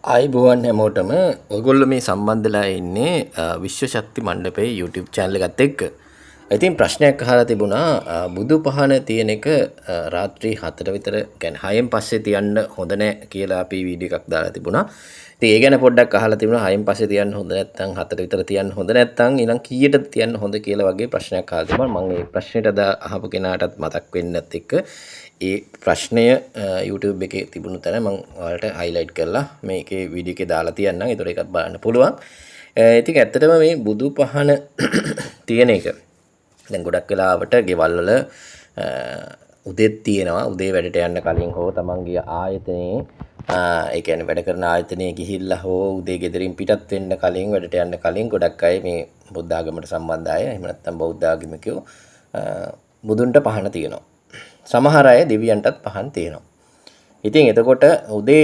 ආයිබෝවන් හැමෝටම ඔයගොල්ලෝ මේ සම්බන්ධලා ඉන්නේ විශ්ව ශක්ති මණ්ඩපයේ YouTube channel එකත් එක්ක. ඉතින් ප්‍රශ්නයක් අහලා තිබුණා බුදු පහන තියෙන එක රාත්‍රී 4ට විතර කියන්නේ 6න් පස්සේ තියන්න හොඳ නැහැ කියලා අපි වීඩියෝ එකක් දාලා තිබුණා. ඉතින් ඒ ගැන පොඩ්ඩක් අහලා තිබුණා 6න් පස්සේ තියන්න හොඳ නැත්නම් 4ට විතර තියන්න හොඳ නැත්නම් ඊළඟ කීයට තියන්න හොඳ කියලා වගේ ප්‍රශ්නයක් අහලා තිබුණා. මම මේ ප්‍රශ්නෙට අහපු කෙනාටත් මතක් වෙන්නත් එක්ක ඒ ප්‍රශ්නය YouTube එකේ තිබුණු තැන මම ඔයාලට highlight කරලා මේකේ වීඩියෝ එකේ දාලා තියන්නම්. ඒතකොට ඒකත් බලන්න පුළුවන්. ඉතින් ඇත්තටම මේ බුදු පහන තියෙන එක දැන් ගොඩක් වෙලාවට ගෙවල් වල උදෙත් තියෙනවා. උදේ වැඩට යන්න කලින් හෝ තමන්ගේ ආයතනයේ ඒ කියන්නේ වැඩ කරන ආයතනයේ ගිහිල්ලා හෝ උදේ ගෙදරින් පිටත් වෙන්න කලින් වැඩට යන්න කලින් ගොඩක් අය මේ බුද්ධ ආගමට සම්බන්ධ අය එහෙම නැත්නම් බෞද්ධ ආගමිකයෝ බුදුන්ට පහන තියනවා. සමහර අය දෙවියන්ටත් පහන් තියෙනවා. ඉතින් එතකොට උදේ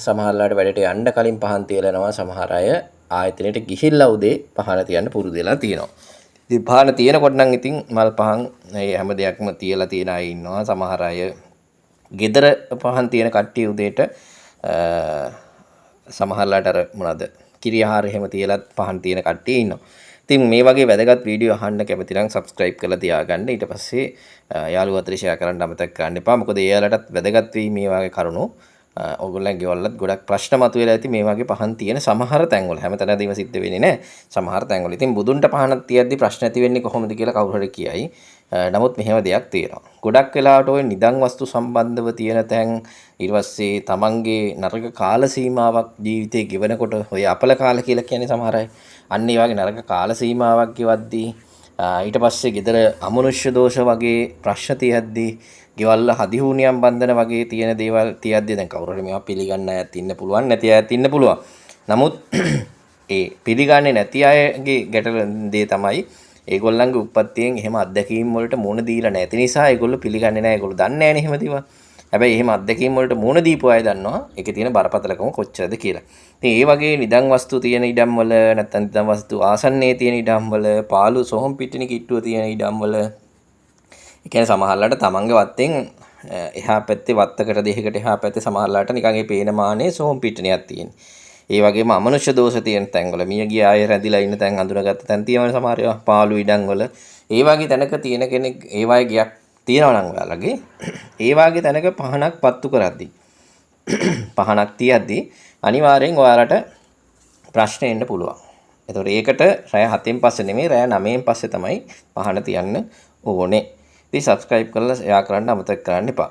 සමහරලාට වැඩට යන්න කලින් පහන් තියලනවා. සමහර අය ආයතනයට ගිහිල්ලා උදේ පහන තියන්න පුරුදු වෙලා තියෙනවා. ඉතින් පහන තියෙනකොට නම් ඉතින් මල් පහන් මේ හැම දෙයක්ම තියලා තියෙන අය ඉන්නවා. සමහර අය ගෙදර පහන් තියෙන කට්ටිය උදේට සමහරලාට අර මොනවාද කිරි ආහාර එහෙම තියලත් පහන් තියෙන කට්ටිය ඉන්නවා. ඉතින් මේ වගේ වැදගත් වීඩියෝ අහන්න කැමති නම් subscribe කරලා තියාගන්න. ඊට පස්සේ යාළුවෝ අතර share කරන්න අමතක කරන්න එපා. මොකද එයාලටත් වැදගත් වෙයි මේ වගේ කරුණු. ඕගොල්ලන්ගේ ගෙවල්ලත් ගොඩක් ප්‍රශ්න මතුවෙලා ඇති මේ වගේ පහන් තියෙන සමහර තැන්වල. හැමතැනදීම සිද්ධ වෙන්නේ නැහැ. සමහර තැන්වල. ඉතින් බුදුන්ට පහනක් තියද්දි ප්‍රශ්න ඇති වෙන්නේ කොහොමද කියලා කවුරු හරි කියයි. නමුත් මෙහෙම දෙයක් තියෙනවා. ගොඩක් වෙලාවට ওই නිදන් වස්තු සම්බන්ධව තියෙන තැන් ඊට පස්සේ තමන්ගේ නරක කාල සීමාවක් ජීවිතේ ගෙවනකොට ඔය අපල කාල කියලා කියන්නේ සමහර අය. අන්න ඒ වගේ නරක කාල සීමාවක් ගෙවද්දී ඊට පස්සේ ගෙදර අමනුෂ්‍ය දෝෂ වගේ ප්‍රශ්න තියද්දී ගෙවල් හදිහුනියම් බන්ධන වගේ තියෙන දේවල් තියද්දී දැන් කවුරු හරි මේවා පිළිගන්න අයත් ඉන්න පුළුවන් නැති අයත් ඉන්න පුළුවන්. නමුත් ඒ පිළිගන්නේ නැති අයගේ ගැටලු දේ තමයි ඒගොල්ලන්ගේ උප්පත්තියෙන් එහෙම අත්දැකීම් වලට මුණ දීලා නැති නිසා ඒගොල්ලෝ පිළිගන්නේ නැහැ. ඒගොල්ලෝ දන්නේ නැහැ නේ එහෙම දේවල්. හැබැයි එහෙම අත්දැකීම් වලට මුණ දීපු අය දන්නවා ඒකේ තියෙන බරපතලකම කොච්චරද කියලා. ඉතින් ඒ වගේ නිදන් වස්තු තියෙන ඉඩම් වල නැත්නම් නිදන් වස්තු ආසන්නයේ තියෙන ඉඩම් වල පාළු සොහොන් පිටිනි කිට්ටුව තියෙන ඉඩම් වල ඒ කියන්නේ සමහරලාට තමන්ගේ වත්තෙන් එහා පැත්තේ වත්තකට දෙහකට එහා පැත්තේ සමහරලාට නිකන් ඒ පේන මානේ සොහොන් පිටිනියක් තියෙන. ඒ වගේම අමනුෂ්‍ය දෝෂ තියෙන තැන්වල මිය ගිය අය රැඳිලා ඉන්න තැන් අඳුනගත්ත තැන් තියෙනවා සමහර ඒවා පාළු ඉඩම් වල. ඒ වගේ තැනක තියෙන කෙනෙක් ඒ වගේ ගියක් තියෙනවා නම් ඔයාලගේ ඒ වගේ තැනක පහනක් පත්තු කරද්දී පහනක් තියද්දී අනිවාර්යෙන් ඔයාලට ප්‍රශ්න එන්න පුළුවන්. ඒතකොට ඒකට රෑ 7න් පස්සේ නෙමෙයි රෑ 9න් පස්සේ තමයි පහන තියන්න ඕනේ. ඉතින් subscribe කරලා share කරන්න අමතක කරන්න එපා.